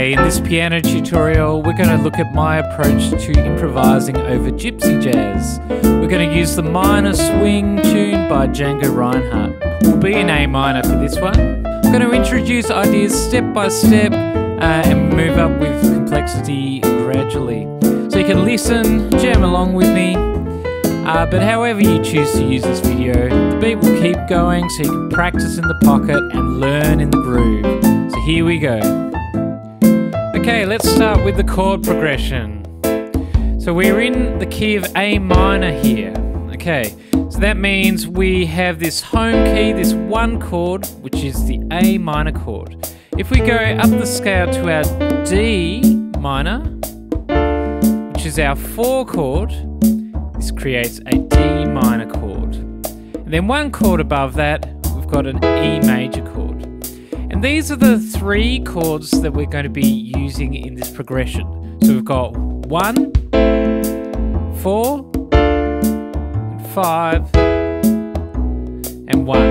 Okay, in this piano tutorial, we're going to look at my approach to improvising over Gypsy Jazz. We're going to use the minor swing tune by Django Reinhardt. We'll be in A minor for this one. I'm going to introduce ideas step by step and move up with complexity gradually. So you can listen, jam along with me, but however you choose to use this video, the beat will keep going so you can practice in the pocket and learn in the groove. So here we go. Okay, let's start with the chord progression. So we're in the key of A minor here. Okay, so that means we have this home key, this one chord, which is the A minor chord. If we go up the scale to our D minor, which is our 4 chord, this creates a D minor chord. And then one chord above that, we've got an E major chord. And these are the 3 chords that we're going to be using in this progression. So we've got 1, 4, 5, and 1.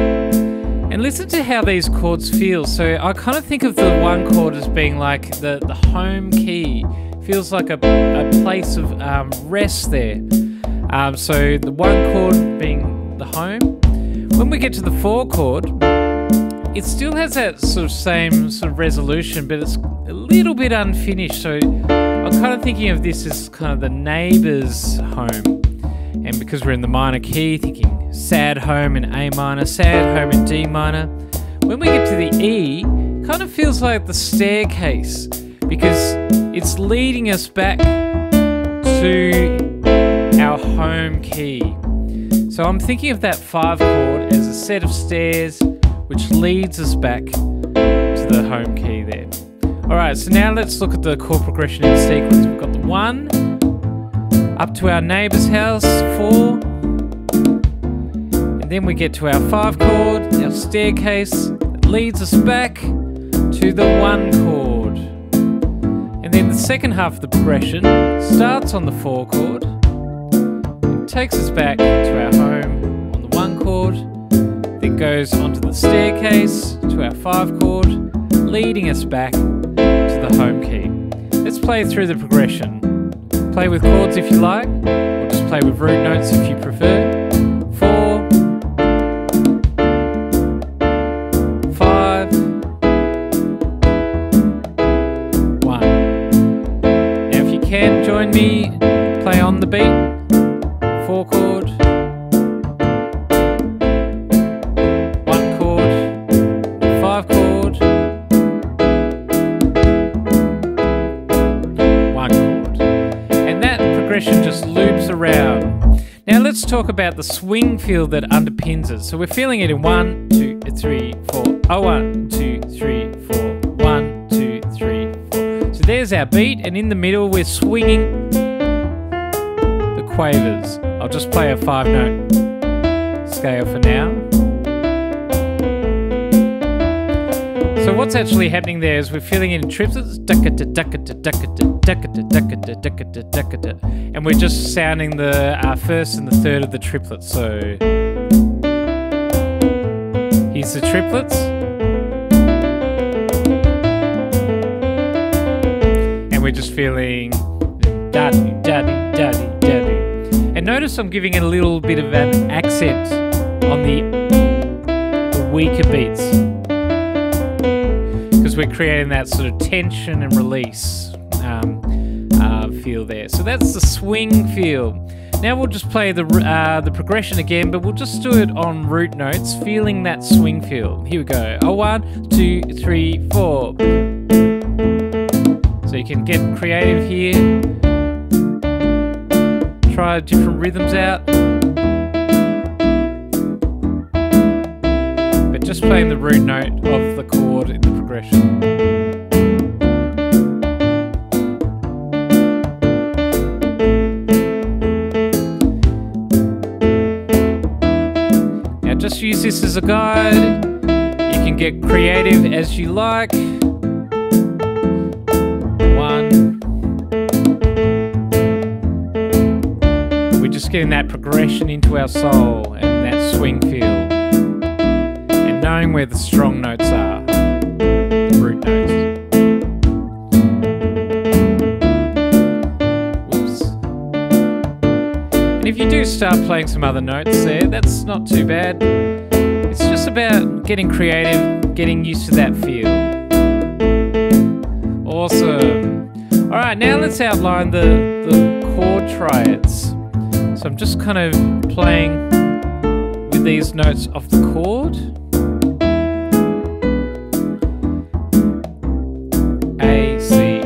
And listen to how these chords feel. So I kind of think of the 1 chord as being like the home key. Feels like a place of rest there. So the 1 chord being the home. When we get to the 4 chord, it still has that sort of same sort of resolution, but it's a little bit unfinished. So I'm kind of thinking of this as kind of the neighbor's home. And because we're in the minor key, thinking sad home in A minor, sad home in D minor. When we get to the E, it kind of feels like the staircase because it's leading us back to our home key. So I'm thinking of that 5 chord as a set of stairs which leads us back to the home key there. Alright, so now let's look at the chord progression in sequence. We've got the 1, up to our neighbour's house, 4, and then we get to our 5 chord, our staircase, that leads us back to the 1 chord. And then the second half of the progression starts on the 4 chord, and takes us back to our home on the 1 chord, then goes onto the staircase to our 5 chord, leading us back to the home key. Let's play through the progression. Play with chords if you like, or just play with root notes if you prefer. 4, 5, 1. Now if you can, join me, play on the beat. 4 chord. 1 chord. 5 chord. 1 chord. And that progression just loops around. Now let's talk about the swing feel that underpins it. So we're feeling it in 1, 2, 3, 4. Oh, 1, 2, 3, 4. 1, 2, 3, 4. So there's our beat, and in the middle we're swinging the quavers. I'll just play a 5-note scale for now. So what's actually happening there is we're feeling it in triplets, and we're just sounding the first and the third of the triplets. So here's the triplets, and we're just feeling daddy, daddy, daddy, daddy. And notice I'm giving it a little bit of an accent on the weaker beats, because we're creating that sort of tension and release feel there. So that's the swing feel. Now we'll just play the progression again, but we'll just do it on root notes, feeling that swing feel. Here we go. 1, 2, 3, 4. So you can get creative here. Try different rhythms out. But just playing the root note of the chord in the progression. Now just use this as a guide. You can get creative as you like. 1. We're just getting that progression into our soul and that swing feel. And knowing where the strong notes are, the root notes. do start playing some other notes there. That's not too bad. It's just about getting creative, getting used to that feel. Awesome. Alright, now let's outline the chord triads. So I'm just kind of playing with these notes off the chord. A, C, E.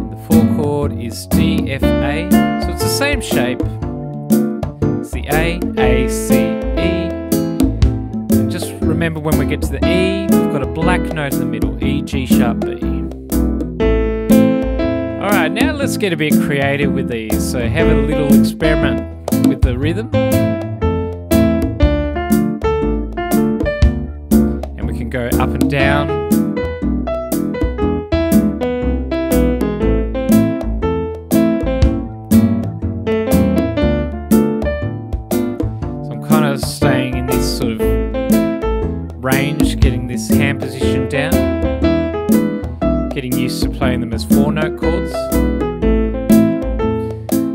The 4 chord is D, F, A. So it's the same shape. It's the A, C, E. And just remember when we get to the E, we've got a black note in the middle, E, G sharp, B. Alright, now let's get a bit creative with these. So have a little experiment with the rhythm. And we can go up and down. So I'm kind of staying in this sort of range, getting this hand position down. Getting used to playing them as 4-note chords.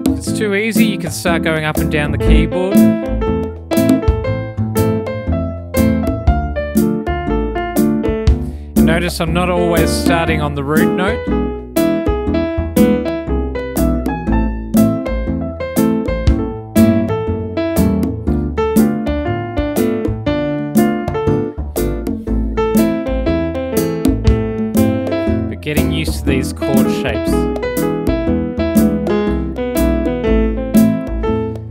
If it's too easy, you can start going up and down the keyboard. And notice I'm not always starting on the root note. Getting used to these chord shapes.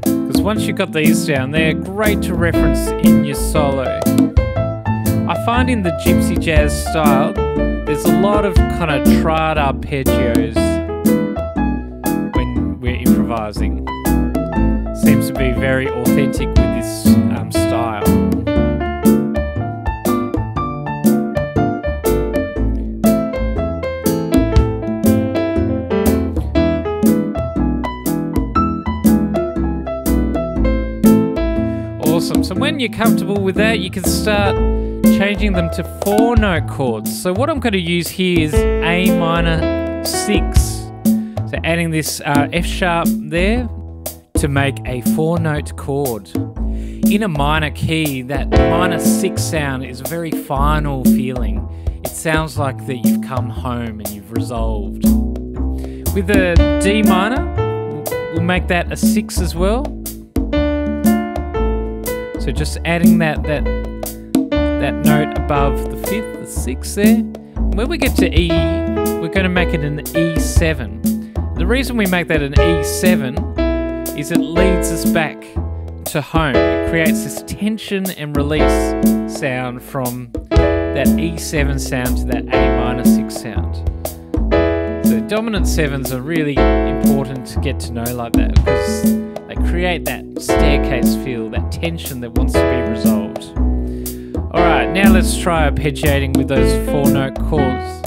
Because once you've got these down, they're great to reference in your solo. I find in the Gypsy Jazz style, there's a lot of kind of triad arpeggios when we're improvising. Seems to be very authentic with this style. Awesome. So when you're comfortable with that, you can start changing them to 4-note chords. So what I'm going to use here is A minor 6. So adding this F sharp there to make a 4-note chord. In a minor key, that minor 6 sound is a very final feeling. It sounds like that you've come home and you've resolved. With the D minor, we'll make that a 6 as well. So just adding that note above the 5th, the 6th there. When we get to E, we're going to make it an E7. The reason we make that an E7 is it leads us back to home. It creates this tension and release sound from that E7 sound to that A minor 6 sound. So dominant 7s are really important to get to know like that because they create that staircase feel, that tension that wants to be resolved. Alright, now let's try arpeggiating with those 4-note chords.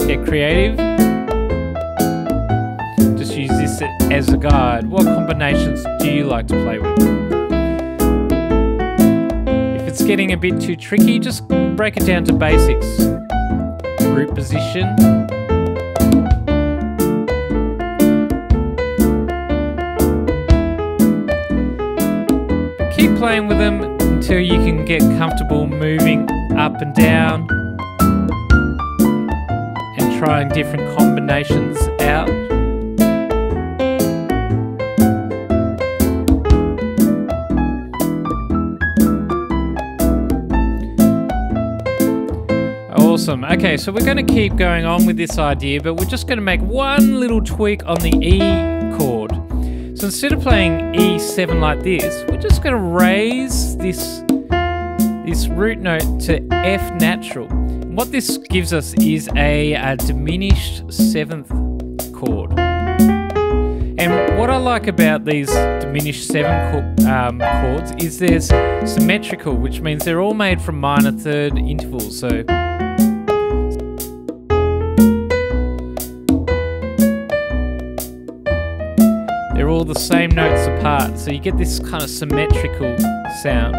Get creative. Just use this as a guide. What combinations do you like to play with? If it's getting a bit too tricky, just break it down to basics. Root position. Keep playing with them until you can get comfortable moving up and down and trying different combinations out. Awesome. Okay, so we're going to keep going on with this idea, but we're just going to make one little tweak on the E chord. So instead of playing E7 like this, we're just going to raise this root note to F natural. And what this gives us is a diminished 7th chord. And what I like about these diminished 7 chords is they're symmetrical, which means they're all made from minor 3rd intervals. So the same notes apart, so you get this kind of symmetrical sound.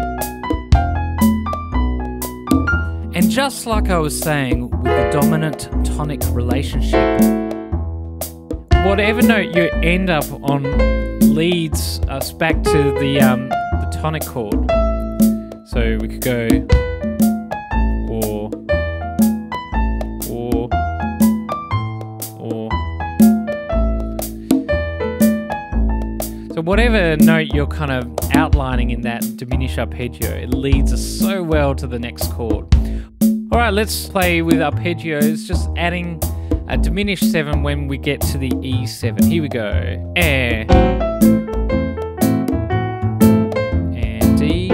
And just like I was saying with the dominant tonic relationship, whatever note you end up on leads us back to the tonic chord. So we could go or. So whatever note you're kind of outlining in that diminished arpeggio, it leads us so well to the next chord. All right, let's play with arpeggios, just adding a diminished 7 when we get to the E7. Here we go. And D.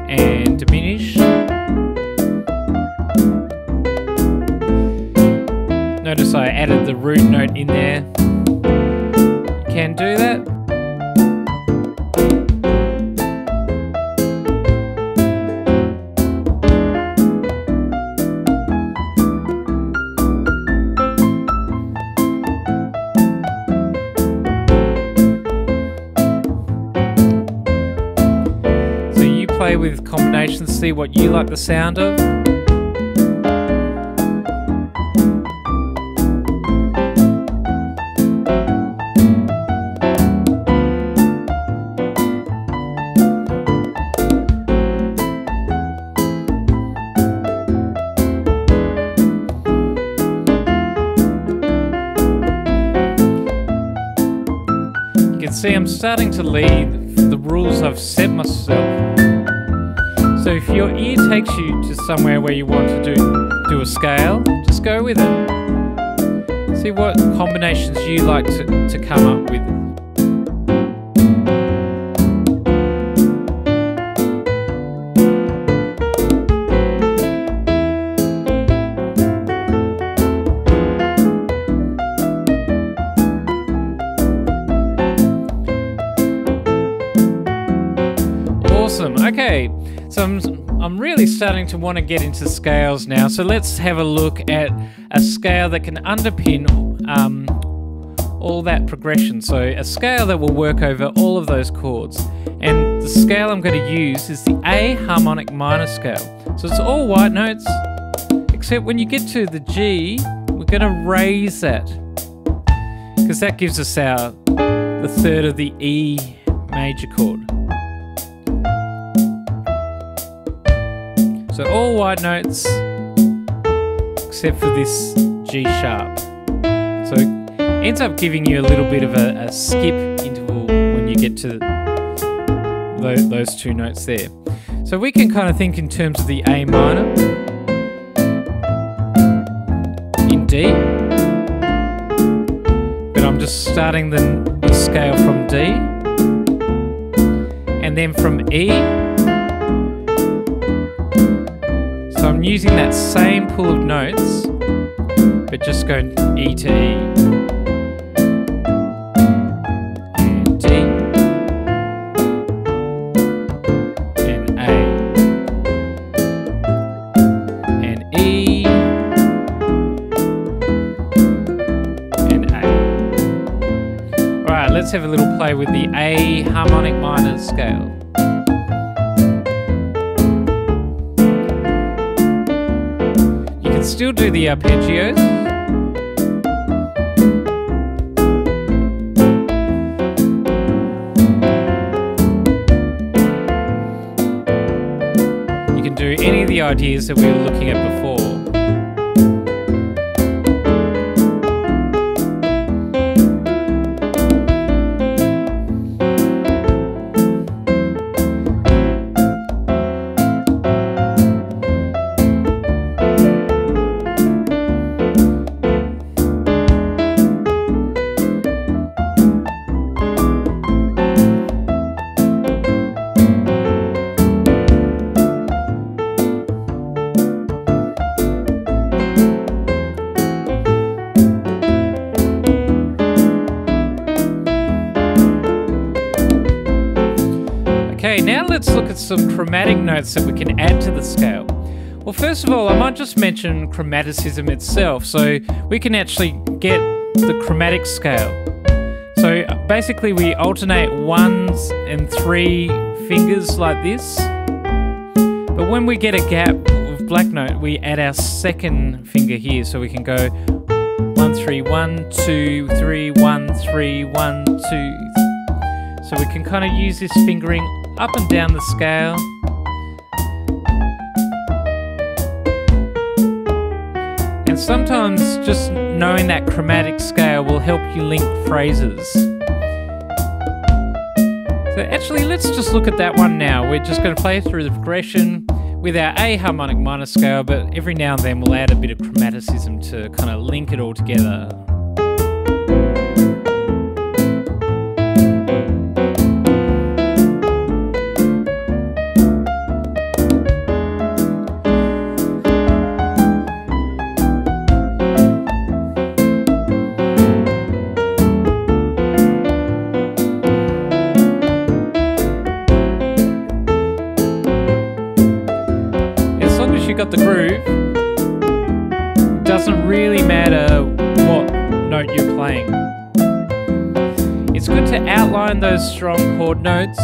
And diminish. Notice I added the root note in there. You can do that. Play with combinations, see what you like the sound of. You can see I'm starting to lead the rules I've set myself. So if your ear takes you to somewhere where you want to do a scale, just go with it. See what combinations you like to come up with. Awesome. Okay. So I'm really starting to want to get into scales now. So let's have a look at a scale that can underpin all that progression. So a scale that will work over all of those chords. And the scale I'm going to use is the A harmonic minor scale. So it's all white notes, except when you get to the G, we're going to raise that, because that gives us the third of the E major chord. So all white notes, except for this G sharp. So it ends up giving you a little bit of a skip interval when you get to those two notes there. So we can kind of think in terms of the A minor, in D, but I'm just starting the scale from D, and then from E. So I'm using that same pool of notes, but just going E to E. And D. And A. And E. And A. Alright, let's have a little play with the A harmonic minor scale. Still do the arpeggios. You can do any of the ideas that we were looking at before. Okay, now let's look at some chromatic notes that we can add to the scale. Well, first of all, I might just mention chromaticism itself. So we can actually get the chromatic scale. So basically we alternate 1s and 3 fingers like this. But when we get a gap of black note, we add our second finger here, so we can go 1, 3, 1, 2, 3, 1, 3, 1, 2. So we can kind of use this fingering up and down the scale. And sometimes just knowing that chromatic scale will help you link phrases. So actually, let's just look at that one now. We're just going to play through the progression with our A harmonic minor scale, but every now and then we'll add a bit of chromaticism to kind of link it all together. Got the groove, it doesn't really matter what note you're playing. It's good to outline those strong chord notes.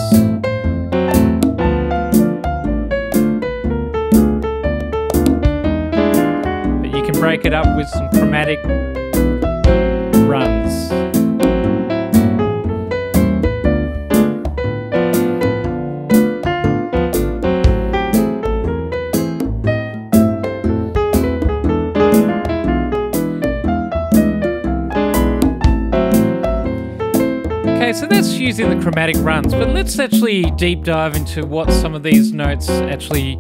But you can break it up with some chromatic runs. So that's using the chromatic runs, but let's actually deep dive into what some of these notes actually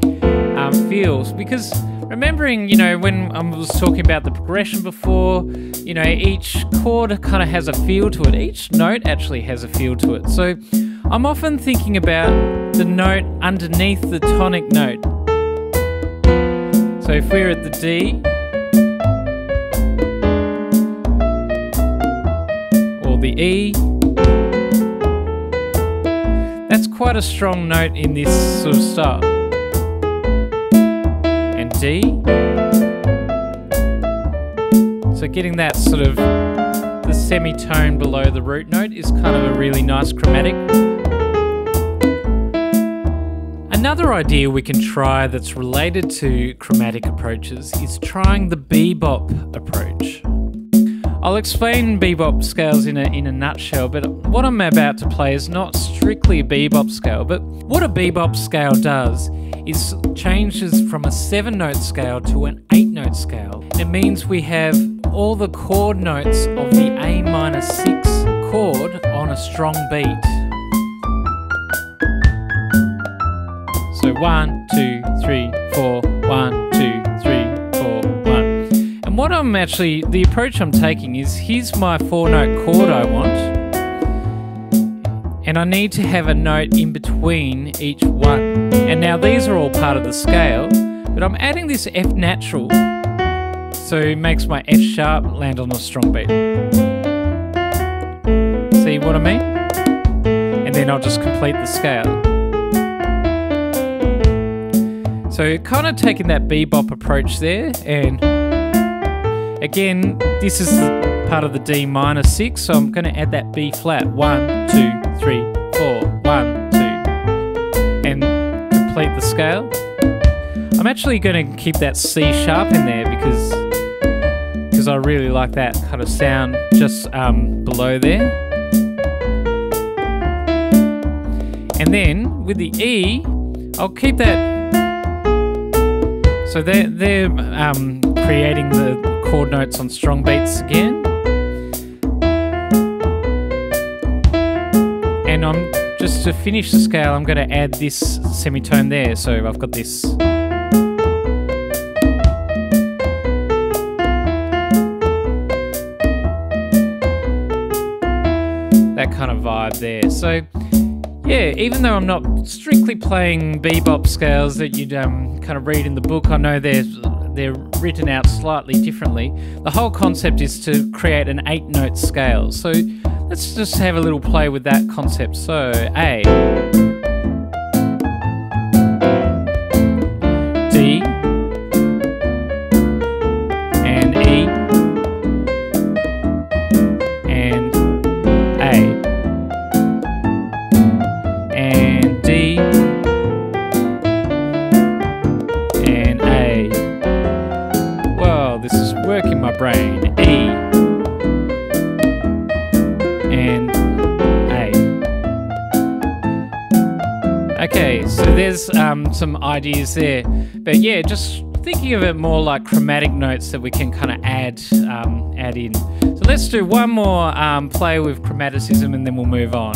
feels, because remembering, you know, when I was talking about the progression before, you know, each chord kind of has a feel to it. Each note actually has a feel to it. So I'm often thinking about the note underneath the tonic note. So if we're at the D, or the E, that's quite a strong note in this sort of style. And D. So getting that sort of the semitone below the root note is kind of a really nice chromatic. Another idea we can try that's related to chromatic approaches is trying the bebop approach. I'll explain bebop scales in a nutshell, but what I'm about to play is not strictly a bebop scale, but what a bebop scale does is changes from a 7-note scale to an 8-note scale. It means we have all the chord notes of the A minor 6 chord on a strong beat. So 1, 2, 3, 4, 1, 2, 3, 4, 1. And what I'm actually, the approach I'm taking is, here's my 4-note chord I want, and I need to have a note in between each one. And now these are all part of the scale, but I'm adding this F natural, so it makes my F sharp land on a strong beat. See what I mean? And then I'll just complete the scale. So kind of taking that bebop approach there, and again, this is part of the D minor 6, so I'm going to add that B flat. 1, 2, 3, 4, 1, 2, and complete the scale. I'm actually going to keep that C sharp in there because I really like that kind of sound just below there. And then with the E, I'll keep that. So they're creating the chord notes on strong beats again. And I'm just to finish the scale, I'm going to add this semitone there. So I've got this. That kind of vibe there. So yeah, even though I'm not strictly playing bebop scales that you'd kind of read in the book, I know they're written out slightly differently. The whole concept is to create an 8-note scale. So let's just have a little play with that concept. So A, D, and E, there's some ideas there. But yeah, just thinking of it more like chromatic notes that we can kind of add in. So let's do one more play with chromaticism and then we'll move on.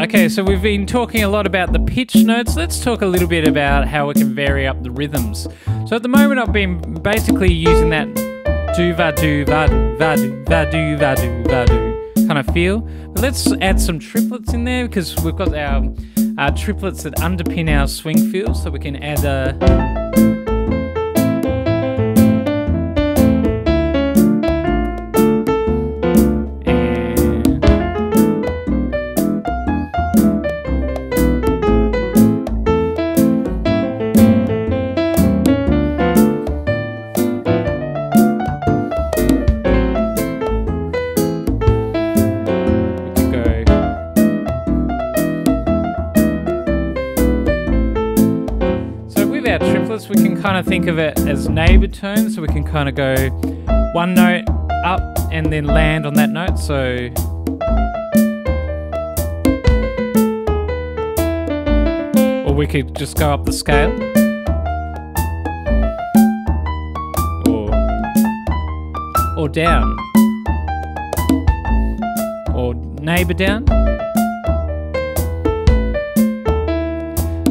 Okay, so we've been talking a lot about the pitch notes. Let's talk a little bit about how we can vary up the rhythms. So at the moment I've been basically using that do va do va do va do va do va do va do kind of feel. But let's add some triplets in there because we've got our triplets that underpin our swing feel. So we can add a we can kind of think of it as neighbor tones, so we can kind of go one note up and then land on that note. So or we could just go up the scale, or down, or neighbor down.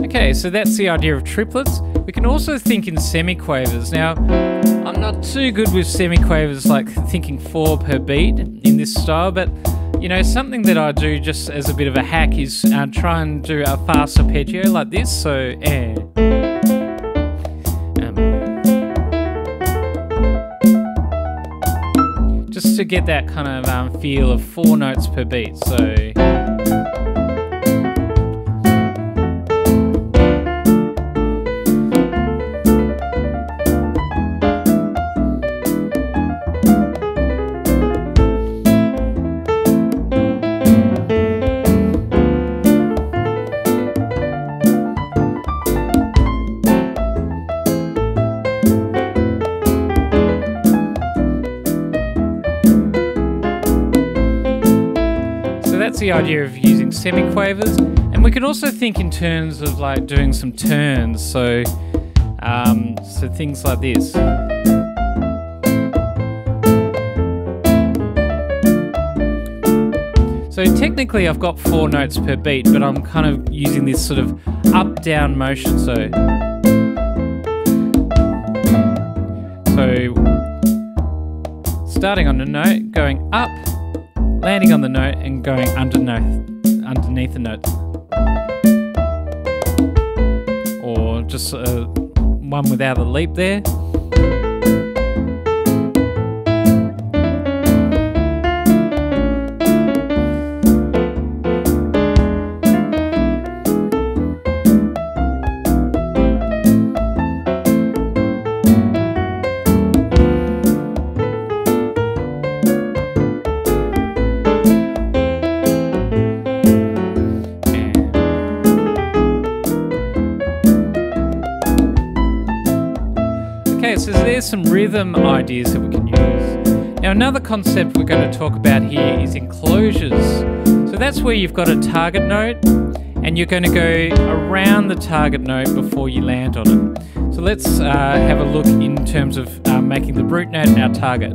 Okay, so that's the idea of triplets. We can also think in semiquavers. Now, I'm not too good with semiquavers, like thinking 4 per beat in this style, but you know, something that I do just as a bit of a hack is try and do a fast arpeggio like this. So, just to get that kind of feel of 4 notes per beat. So. That's the idea of using semiquavers, and we can also think in terms of like doing some turns. So, so things like this. So technically, I've got 4 notes per beat, but I'm kind of using this sort of up-down motion. So starting on the note, going up, landing on the note and going underneath the note, or just one without a leap there. So there's some rhythm ideas that we can use. Now another concept we're going to talk about here is enclosures. So that's where you've got a target note and you're going to go around the target note before you land on it. So let's have a look in terms of making the root note our target.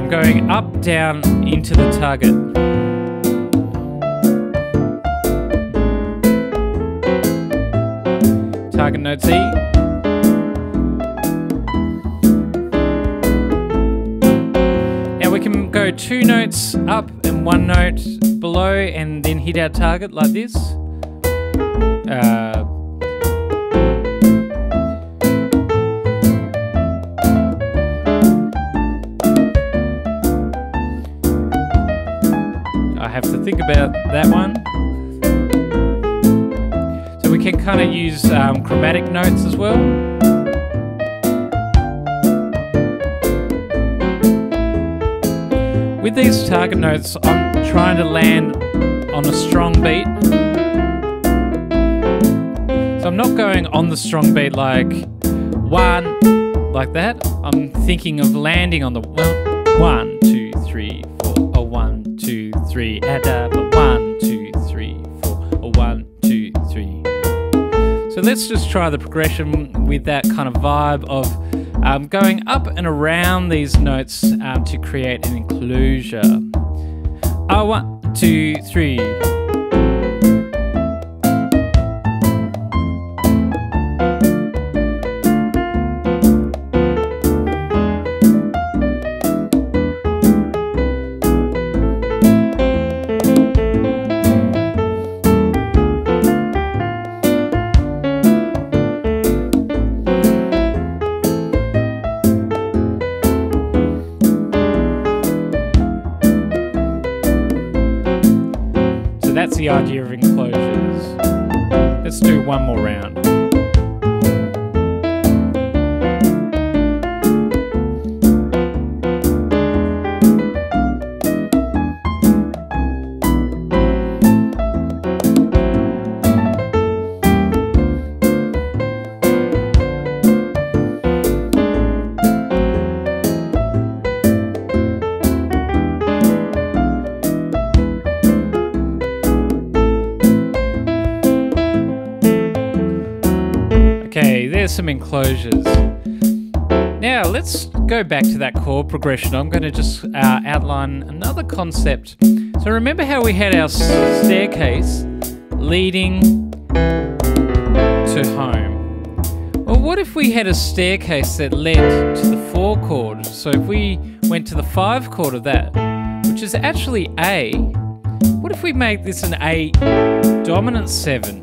Going up, down, into the target. Target note E. Now we can go 2 notes up and 1 note below and then hit our target like this. I have to think about that one. So we can kind of use chromatic notes as well. With these target notes, I'm trying to land on a strong beat. So I'm not going on the strong beat like one, like that. I'm thinking of landing on the 1, 2, 3, 4, or 1, 2, 3, add up, 1, 2, 3, 4, or 1, 2, 3. So let's just try the progression with that kind of vibe of going up and around these notes to create an enclosure. 1, 2, 3. That's the idea of enclosures. Let's do one more round. Okay, there's some enclosures. Now let's go back to that chord progression. I'm going to just outline another concept. So remember how we had our staircase leading to home? Well, what if we had a staircase that led to the 4 chord? So if we went to the 5 chord of that, which is actually A, what if we make this an A dominant 7?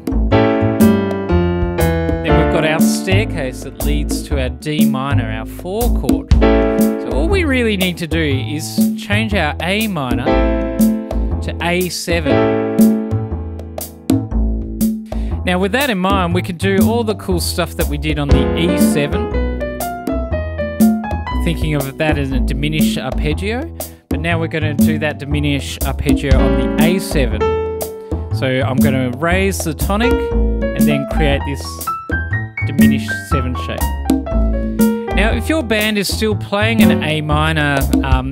Then we've got our staircase that leads to our D minor, our 4 chord. So all we really need to do is change our A minor to A7. Now with that in mind, we can do all the cool stuff that we did on the E7. Thinking of that as a diminished arpeggio, but now we're going to do that diminished arpeggio on the A7. So I'm going to raise the tonic and then create this diminished 7 shape. Now if your band is still playing an A minor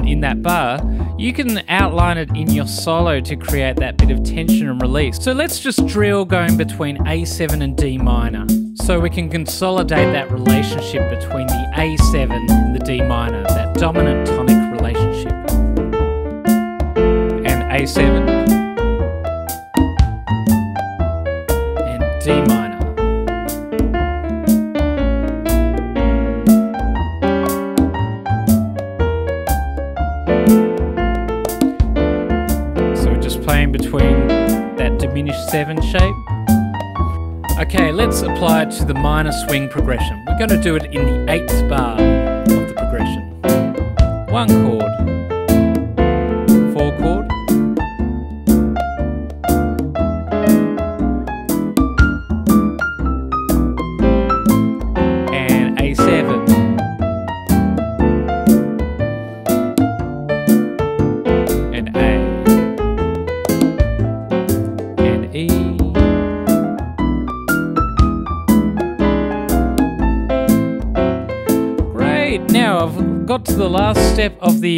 in that bar, you can outline it in your solo to create that bit of tension and release. So let's just drill going between A7 and D minor, so we can consolidate that relationship between the A7 and the D minor, that dominant tonic relationship. And A7 and D minor. Playing between that diminished 7 shape. Okay, let's apply it to the minor swing progression. We're going to do it in the 8th bar of the progression. 1 chord, 4 chord, and A7. And A. Now I've got to the last step of the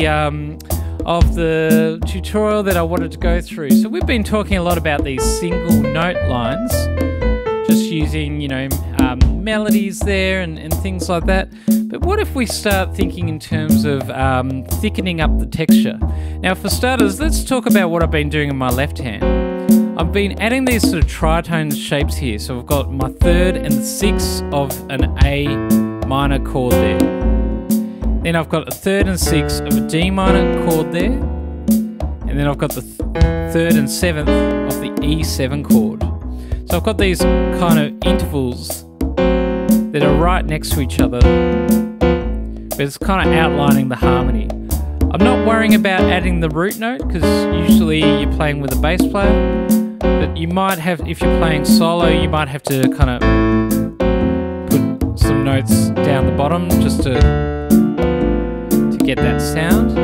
tutorial that I wanted to go through. So we've been talking a lot about these single note lines, just using, you know, melodies there and things like that. But what if we start thinking in terms of thickening up the texture? Now for starters, let's talk about what I've been doing in my left hand. I've been adding these sort of tritone shapes here. So I've got my 3rd and the 6th of an A minor chord there. Then I've got a 3rd and 6th of a D minor chord there. And then I've got the 3rd and 7th of the E7 chord. So I've got these kind of intervals that are right next to each other, but it's kind of outlining the harmony. I'm not worrying about adding the root note because usually you're playing with a bass player, but you might have, if you're playing solo, you might have to kind of put some notes down the bottom just to get that sound.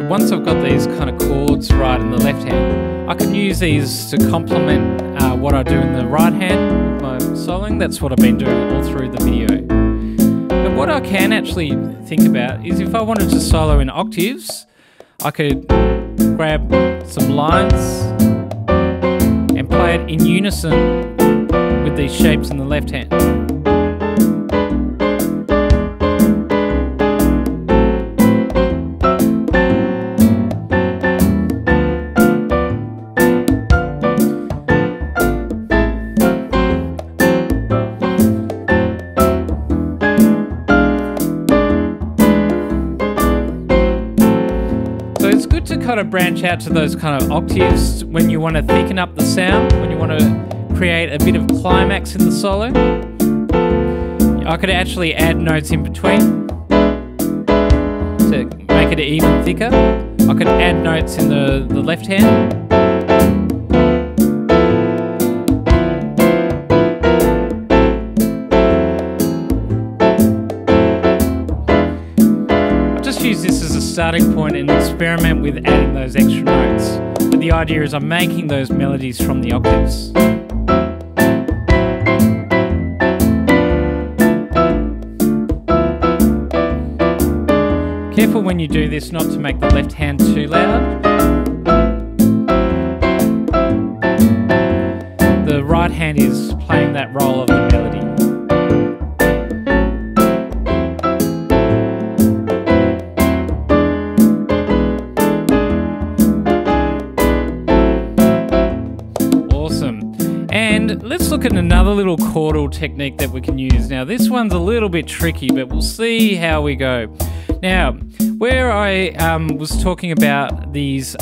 Once I've got these kind of chords right in the left hand, I can use these to complement what I do in the right hand with my soloing. That's what I've been doing all through the video. But what I can actually think about is if I wanted to solo in octaves, I could grab some lines and play it in unison with these shapes in the left hand. Kind of branch out to those kind of octaves when you want to thicken up the sound, when you want to create a bit of climax in the solo. I could actually add notes in between to make it even thicker. I could add notes in the left hand. Use this as a starting point and experiment with adding those extra notes. But the idea is I'm making those melodies from the octaves. Careful when you do this not to make the left hand too loud. The right hand is playing that role of the melody. Let's look at another little chordal technique that we can use. Now this one's a little bit tricky, but we'll see how we go. Now, where I was talking about these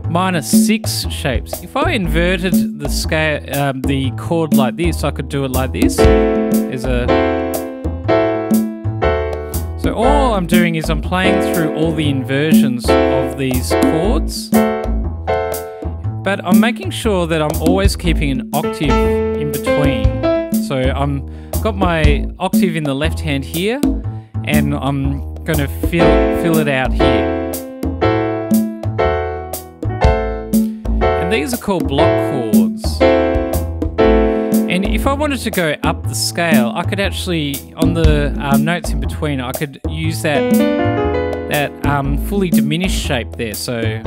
minor 6 shapes, if I inverted the scale, the chord like this, I could do it like this. So all I'm doing is I'm playing through all the inversions of these chords. But I'm making sure that I'm always keeping an octave in between. So I'm got my octave in the left hand here, and I'm going to fill it out here. And these are called block chords. And if I wanted to go up the scale, I could actually, on the notes in between, I could use that fully diminished shape there. So.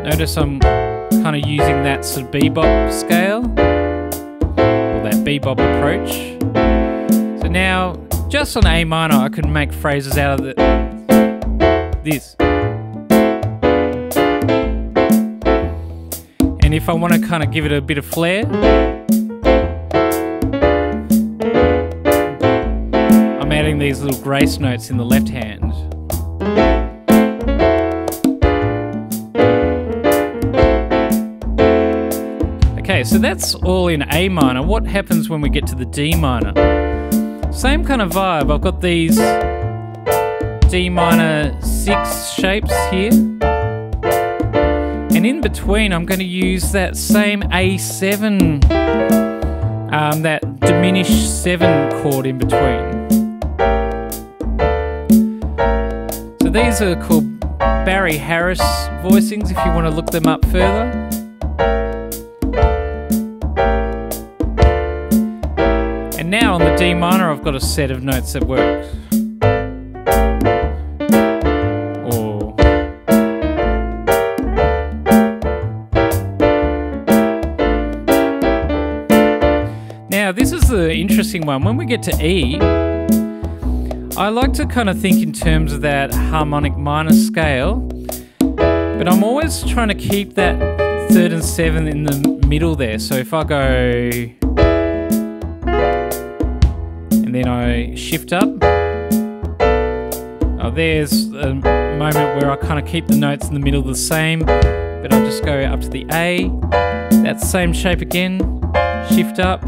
Notice I'm kind of using that sort of bebop scale, or that bebop approach. So now, just on A minor, I can make phrases out of this. And if I want to kind of give it a bit of flair, I'm adding these little grace notes in the left hand. Okay, so that's all in A minor. What happens when we get to the D minor? Same kind of vibe. I've got these D minor 6 shapes here. And in between, I'm going to use that same A7, that diminished 7 chord in between. So these are called Barry Harris voicings if you want to look them up further. Now on the D minor, I've got a set of notes that work. Now this is the interesting one. When we get to E, I like to kind of think in terms of that harmonic minor scale, But I'm always trying to keep that third and seventh in the middle there. So if I go and then I shift up, there's a moment where I kind of keep the notes in the middle the same, but I'll just go up to the A, that same shape again, shift up,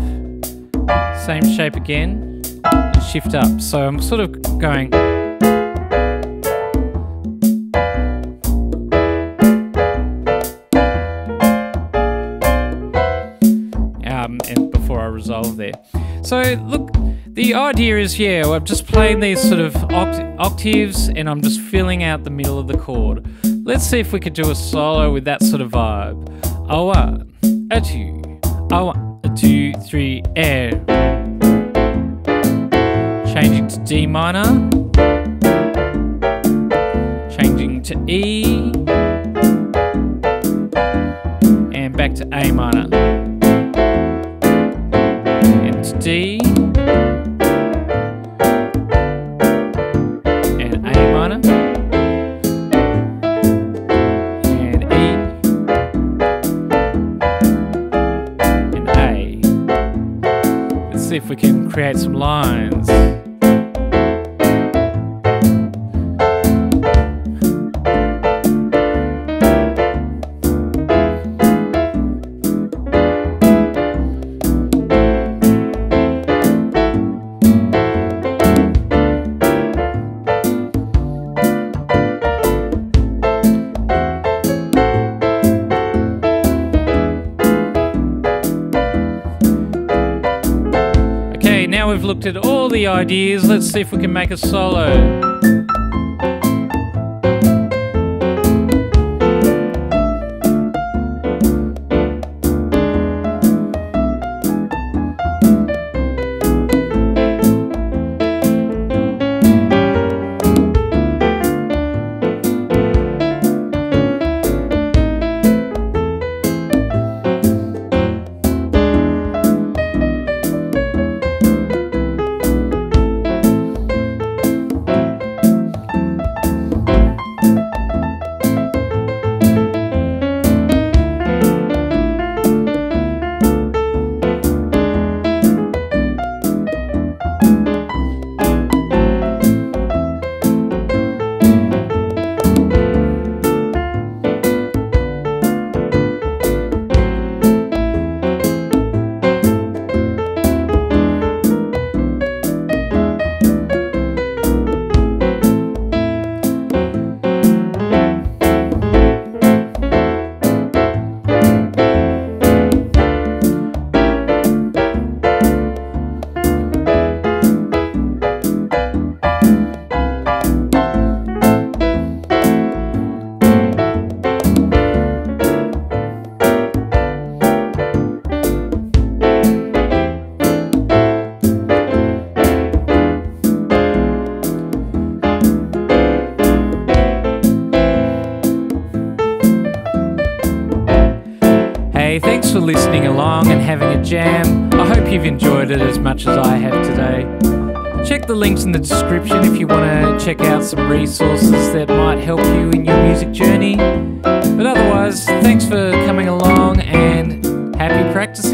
same shape again, and shift up. So I'm sort of going. And before I resolve there. So look, the idea is, yeah, I'm just playing these sort of octaves and I'm just filling out the middle of the chord. Let's see if we could do a solo with that sort of vibe. A one, a two, a one, a two, three, air. Changing to D minor. Changing to E. And back to A minor. D and A minor and E and A. Let's see if we can create some lines. Now we've looked at all the ideas, let's see if we can make a solo. Thanks for listening along and having a jam. I hope you've enjoyed it as much as I have today. Check the links in the description if you want to check out some resources that might help you in your music journey. But otherwise, thanks for coming along and happy practicing.